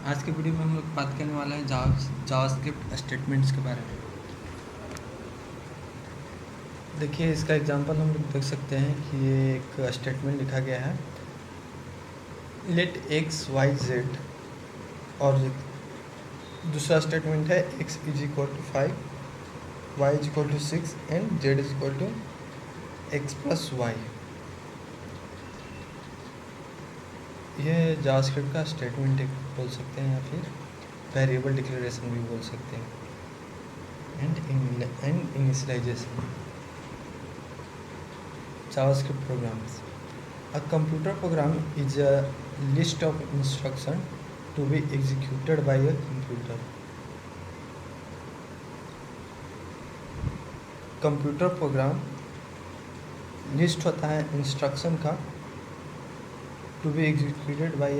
आज के वीडियो में हम लोग बात करने वाला है जावास्क्रिप्ट स्टेटमेंट्स के बारे में। देखिए, इसका एग्जांपल हम लोग देख सकते हैं कि ये एक स्टेटमेंट लिखा गया है, लेट एक्स वाई जेड, और दूसरा स्टेटमेंट है X is equal to 5, Y is equal to 6 and Z is equal to X plus Y. ये जावास्क्रिप्ट का स्टेटमेंट एक बोल सकते हैं, या फिर वेरिएबल डिक्लेरेशन भी बोल सकते हैं। And initialization. JavaScript programs. A computer program is a list of instructions to be executed by a computer. Computer program list होता है इंस्ट्रक्शन का, to be executed by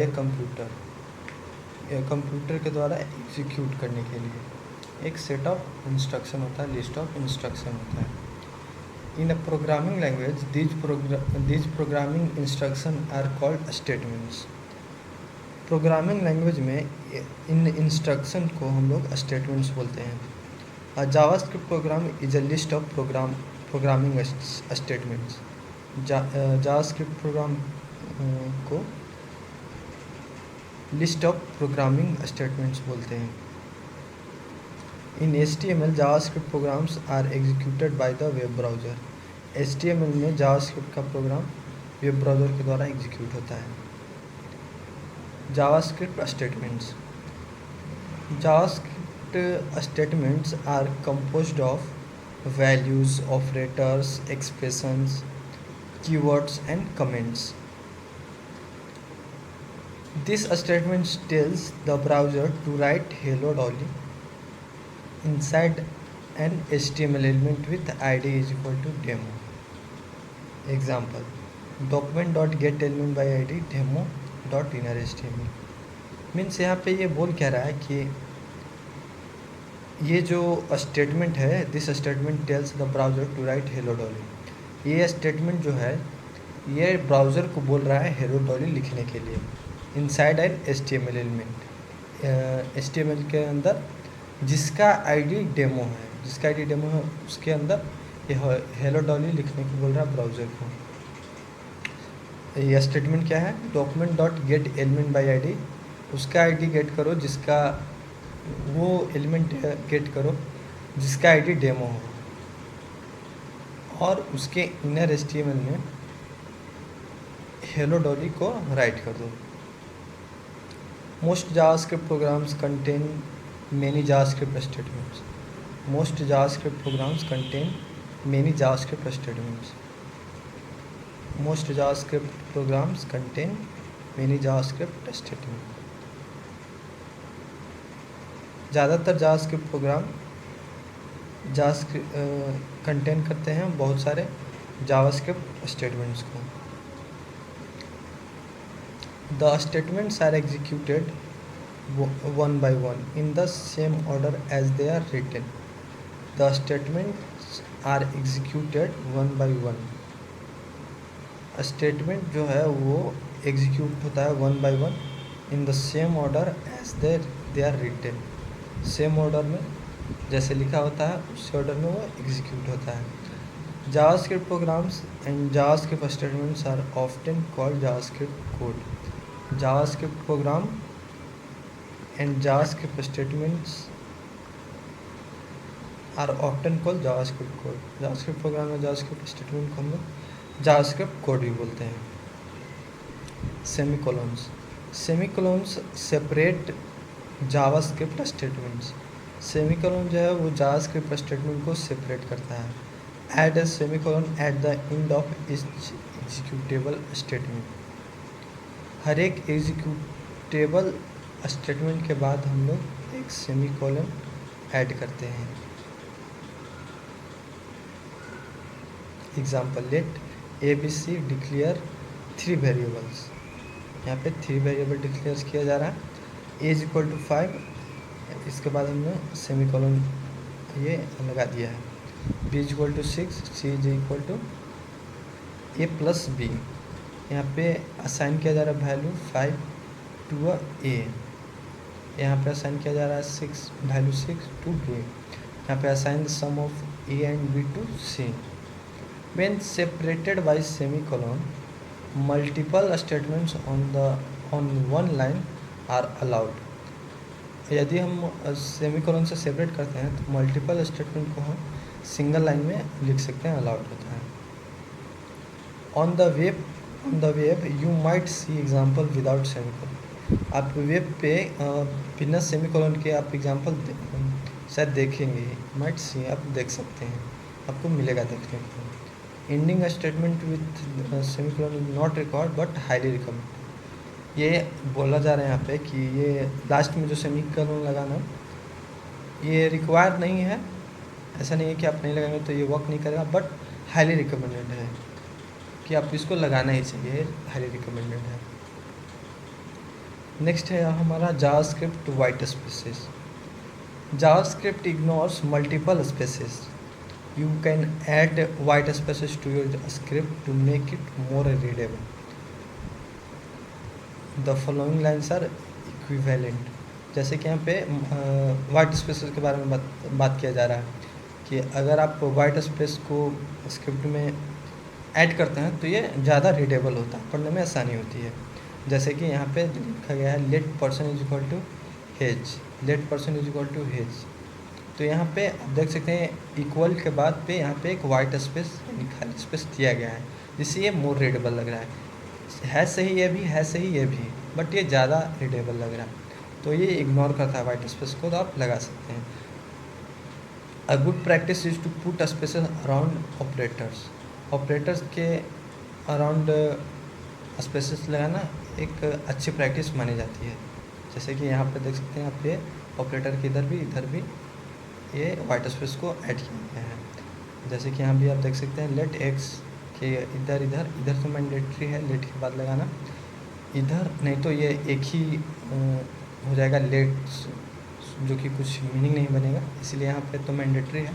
a computer, कंप्यूटर के द्वारा एग्जीक्यूट करने के लिए एक सेट ऑफ इंस्ट्रक्शन होता है, लिस्ट ऑफ इंस्ट्रक्शन होता है। In a programming language these programming instruction are called statements. Programming language में इन इंस्ट्रक्शन को हम लोग स्टेटमेंट्स बोलते हैं। JavaScript program is a list of programming statements. JavaScript program को लिस्ट ऑफ प्रोग्रामिंग स्टेटमेंट्स बोलते हैं। In HTML JavaScript programs are executed by the web browser. HTML में जावास्क्रिप्ट का प्रोग्राम वेब ब्राउज़र के द्वारा एग्जीक्यूट होता है। JavaScript statements. JavaScript statements are composed of values, operators, expressions, keywords and comments. This statement tells the browser to write hello dolly inside an HTML element with id is equal to demo. Example: document.getElement by id demo.innerHTML। Means यहाँ पे ये बोल क्या रहा है कि ये जो स्टेटमेंट है, this statement tells the browser to write hello Dolly. ये स्टेटमेंट जो है ये ब्राउज़र को बोल रहा है हेलो डॉली लिखने के लिए inside N HTML element, HTML के अंदर जिसका आईडी डेमो है, उसके अंदर ये हेलो डॉली लिखने को बोल रहा है ब्राउज़र को। यह स्टेटमेंट क्या है? Document dot get element by ID, उसका आईडी गेट करो जिसका, वो एलिमेंट गेट करो जिसका आईडी डेमो हो, और उसके इनर HTML में हेलो डॉली को राइट कर दो। Most JavaScript programs contain many JavaScript statements. Most JavaScript programs contain many JavaScript statements. Most JavaScript programs contain many JavaScript statements. ज़्यादातर JavaScript प्रोग्राम कंटेन करते हैं बहुत सारे JavaScript स्टेटमेंट्स को। The statements are executed one by one in the same order as they are written. The statements are executed one by one. Statement जो है वो execute होता है one by one in the same order as they are written. Same order में जैसे लिखा होता है उसी ऑर्डर में वो एग्जीक्यूट होता है। JavaScript programs and JavaScript statements are often called JavaScript code. JavaScript program and JavaScript statements are often called JavaScript code. JavaScript program और JavaScript statement को हम लोग JavaScript code भी बोलते हैं। सेमीकोलॉन्स सेपरेट JavaScript statements। सेमीकोलॉन जो है वो JavaScript statement को सेपरेट करता है। Add a semicolon at the end of each executable statement। हर एक एग्जीक्यूटेबल स्टेटमेंट के बाद हम लोग एक सेमीकोलन ऐड करते हैं। Example: let ABC declare 3 variables. यहाँ पे 3 वेरिएबल डिक्लेयर किया जा रहा है। A इज इक्वल टू 5, इसके बाद हमने सेमीकोलन ये लगा दिया है। B is equal to 6, C is equal to A plus B। यहाँ पे असाइन किया जा रहा है वैल्यू 5 टू अ ए, यहाँ पे असाइन किया जा रहा है 6 वैल्यू 6 टू बी, यहाँ पे assign the sum of A and B to C. When separated by semicolon multiple statements on one line are allowed. यदि हम सेमीकोलन से सेपरेट करते हैं तो मल्टीपल स्टेटमेंट को हम सिंगल लाइन में लिख सकते हैं, अलाउड होता है। On the web you might see example without semicolon. आप वेब पे बिना सेमीकोलन के आप एग्जाम्पल शायद देखेंगे, माइट सी आप देख सकते हैं, आपको मिलेगा देखने को। Ending statement with semicolon not required but highly recommend. ये बोला जा रहा है यहाँ पे कि ये लास्ट में जो सेमीकोलन लगाना ये रिक्वायर्ड नहीं है, ऐसा नहीं है कि आप नहीं लगाएंगे तो ये वर्क नहीं करेगा, बट हाईली रिकमेंडेड है कि आप इसको लगाना ही चाहिए, हाईली रिकमेंडेड है। नेक्स्ट है हमारा JavaScript white spaces. JavaScript ignores multiple spaces. You can add white spaces to your script to make it more readable. The following lines are equivalent. जैसे कि यहाँ पे वाइट स्पेसेस के बारे में बात किया जा रहा है कि अगर आप वाइट स्पेस को स्क्रिप्ट में ऐड करते हैं तो ये ज़्यादा रीडेबल होता है, पढ़ने में आसानी होती है। जैसे कि यहाँ पे लिखा गया है let person is equal to Hege, let person is equal to Hege. तो यहाँ पे आप देख सकते हैं इक्वल के बाद पे यहाँ पे एक वाइट स्पेस यानी खाली स्पेस दिया गया है, जिससे ये मोर रीडेबल लग रहा है सही ये भी है, सही ये भी, बट ये ज़्यादा रीडेबल लग रहा है, तो ये इग्नोर करता है वाइट स्पेस को, तो आप लगा सकते हैं। A good practice is to put spaces around operators. Operators के अराउंड स्पेसेस लगाना एक अच्छी प्रैक्टिस मानी जाती है। जैसे कि यहाँ पे देख सकते हैं, यहाँ पे ऑपरेटर के इधर भी ये वाइट स्पेस को ऐड किया गया है। जैसे कि यहाँ भी आप देख सकते हैं लेट एक्स के इधर तो मैंडेटरी है लेट के बाद लगाना, इधर नहीं तो ये एक ही हो जाएगा लेट, जो कि कुछ मीनिंग नहीं बनेगा, इसलिए यहाँ पे तो मैंडेटरी है।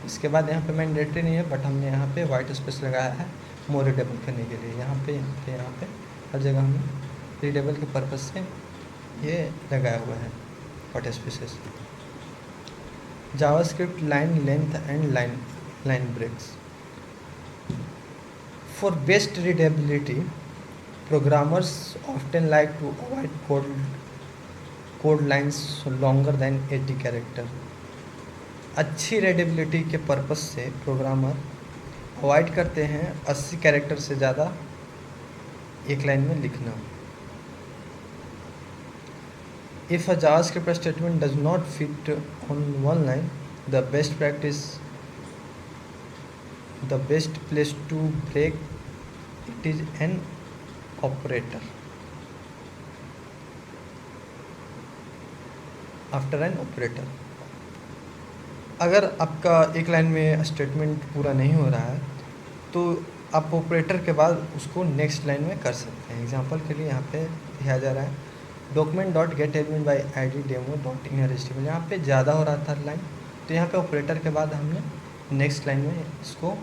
इसके बाद यहाँ पे मैंडेटरी नहीं है, बट हमने यहाँ पे वाइट स्पेस लगाया है मोर रीडेबल करने के लिए। यहाँ पे हर जगह हमने रीडेबल के पर्पज़ से ये लगाया हुआ है white spaces. JavaScript line length and line breaks. For best readability, programmers often like to avoid code lines longer than 80 character. अच्छी रीडेबिलिटी के पर्पस से प्रोग्रामर अवॉइड करते हैं 80 कैरेक्टर से ज़्यादा एक लाइन में लिखना। If a JavaScript statement does not fit on one line, the best place to break it is an operator. After an operator, अगर आपका एक लाइन में स्टेटमेंट पूरा नहीं हो रहा है तो आप ऑपरेटर के बाद उसको नेक्स्ट लाइन में कर सकते हैं। एग्जांपल के लिए यहाँ पे दिया जा रहा है document dot get element by I D demo dot inner HTML. यहाँ पे ज़्यादा हो रहा था लाइन, तो यहाँ पे ऑपरेटर के बाद हमने नेक्स्ट लाइन में इसको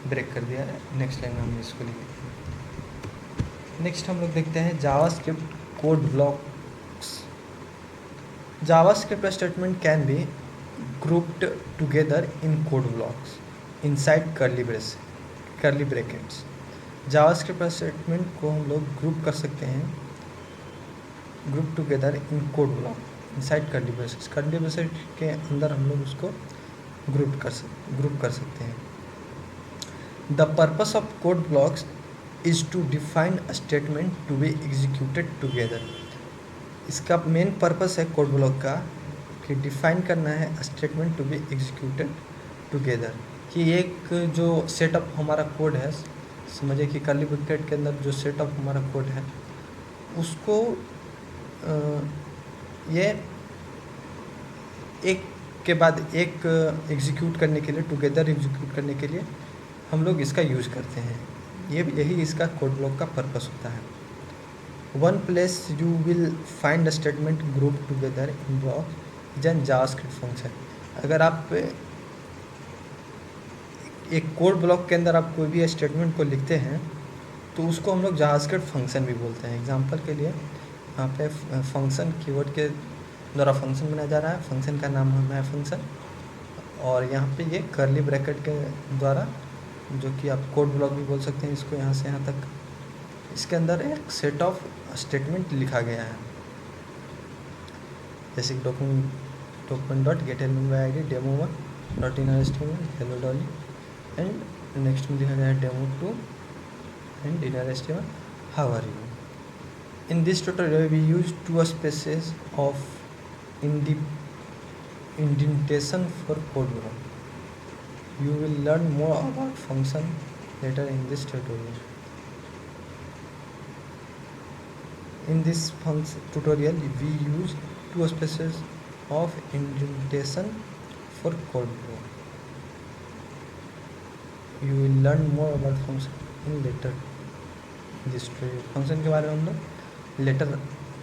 ब्रेक कर दिया है, नेक्स्ट लाइन में हमने इसको लिख दिया। नेक्स्ट हम लोग देखते हैं JavaScript code blocks. JavaScript statement can be grouped together in code blocks inside curly brackets। JavaScript statement को हम लोग ग्रुप कर सकते हैं, group together in code block inside curly braces. Curly braces के अंदर हम लोग उसको ग्रुप कर सकते हैं। The purpose of code blocks is to define a statement to be executed together. इसका मेन पर्पस है कोड ब्लॉक का कि डिफाइन करना है statement to be executed together, कि एक जो सेटअप हमारा कोड है, समझिए कि कर्ली ब्रैकेट के अंदर जो सेटअप हमारा कोड है उसको ये एक के बाद एक एग्जीक्यूट करने के लिए, टुगेदर एग्जीक्यूट करने के लिए हम लोग इसका यूज़ करते हैं। यही इसका कोड ब्लॉक का पर्पस होता है। One place you will find the statement group together in block जन जावास्क्रिप्ट फंक्शन। अगर आप एक कोड ब्लॉक के अंदर आप कोई भी स्टेटमेंट को लिखते हैं तो उसको हम लोग जावास्क्रिप्ट फंक्शन भी बोलते हैं। एग्जांपल के लिए यहाँ पे फंक्शन कीवर्ड के द्वारा फंक्शन बनाया जा रहा है, फंक्शन का नाम है फंक्शन, और यहाँ पे ये कर्ली ब्रैकेट के द्वारा, जो कि आप कोड ब्लॉक भी बोल सकते हैं इसको, यहाँ से यहाँ तक, इसके अंदर एक सेट ऑफ स्टेटमेंट लिखा गया है, जैसे document dot get element by ID demo one dot in HTML hello Dolly, and next में लिखा गया है demo two and in HTML how are you. In this tutorial we use two spaces of indentation for code block. You will learn more about function later in this tutorial. In this tutorial we use two spaces of indentation for code block. You will learn more about function in later this tutorial. Function के बारे में हम लोग later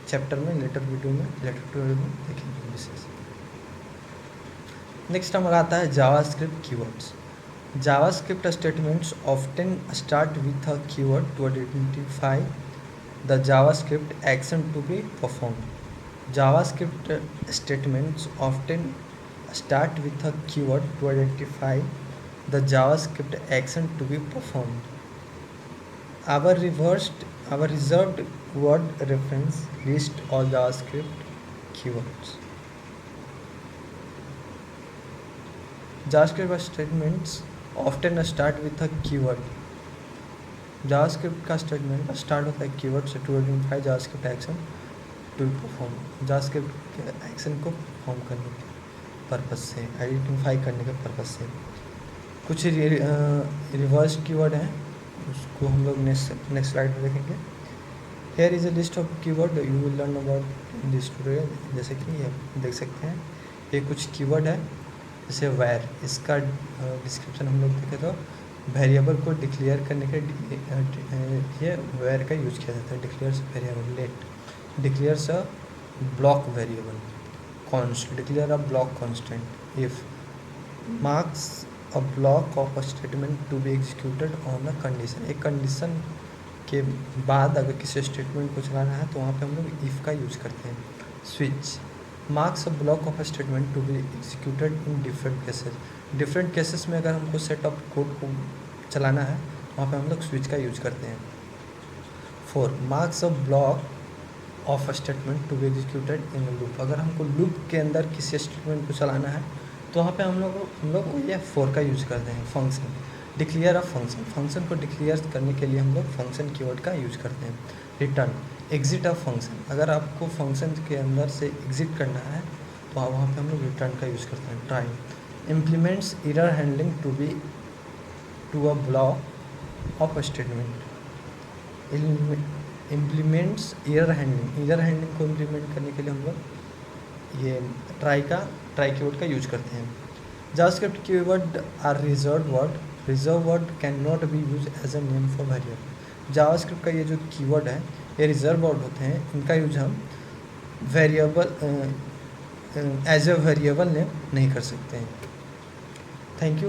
chapter में, later video में, later tutorial में देखेंगे विशेष। नेक्स्ट हमारा आता है JavaScript keywords. JavaScript statements often start with a keyword to identify the JavaScript action to be performed. JavaScript statements often start with a keyword to identify the JavaScript action to be performed. Our reserved word reference list all JavaScript keywords. JavaScript statements often start with a keyword. JavaScript का statement start होता है keyword से to identify JavaScript action to perform. JavaScript के action को perform करने के purpose से, identify करने के पर्पज से। कुछ रिवर्स कीवर्ड हैं, उसको हम लोग नेक्स्ट स्लाइड में देखेंगे। Here is a list of keyword you will learn about in this tutorial. जैसे कि ये देख सकते हैं, ये कुछ कीवर्ड है, जैसे वैर, इसका डिस्क्रिप्शन हम लोग देखें तो वेरिएबल को डिक्लेयर करने के ये वैर का यूज किया जाता है। Declares variable, let declares a block variable, const declare a block constant, if marks a block of a statement to be executed on a condition. एक कंडीशन के बाद अगर किसी स्टेटमेंट को चलाना है तो वहाँ पे हम लोग इफ़ का यूज़ करते हैं। Switch marks a block of a statement to be executed in different cases. Different cases में अगर हमको सेट ऑफ कोड को चलाना है वहाँ पे हम लोग स्विच का यूज़ करते हैं। 4 marks a block of a statement to be executed in loop. अगर हमको लूप के अंदर किसी स्टेटमेंट को चलाना है तो वहाँ पे हम लोग ये 4 का यूज़ करते हैं। Function declare a function, function को डिक्लेयर करने के लिए हम लोग फंक्शन कीवर्ड का यूज करते हैं। रिटर्न एग्जिट अ फंक्शन, अगर आपको फंक्शन के अंदर से एग्जिट करना है तो वहाँ पे हम लोग रिटर्न का यूज़ करते हैं। Try implements error handling to a block of statement. Implements error handling को इम्प्लीमेंट करने के लिए हम लोग ये ट्राई कीवर्ड का यूज करते हैं। JavaScript keyword are reserved word, reserve word can not be use as a name for variable. JavaScript का ये जो कीवर्ड है ये रिजर्व वर्ड होते हैं, इनका यूज हम variable as a variable name नहीं कर सकते हैं। Thank you.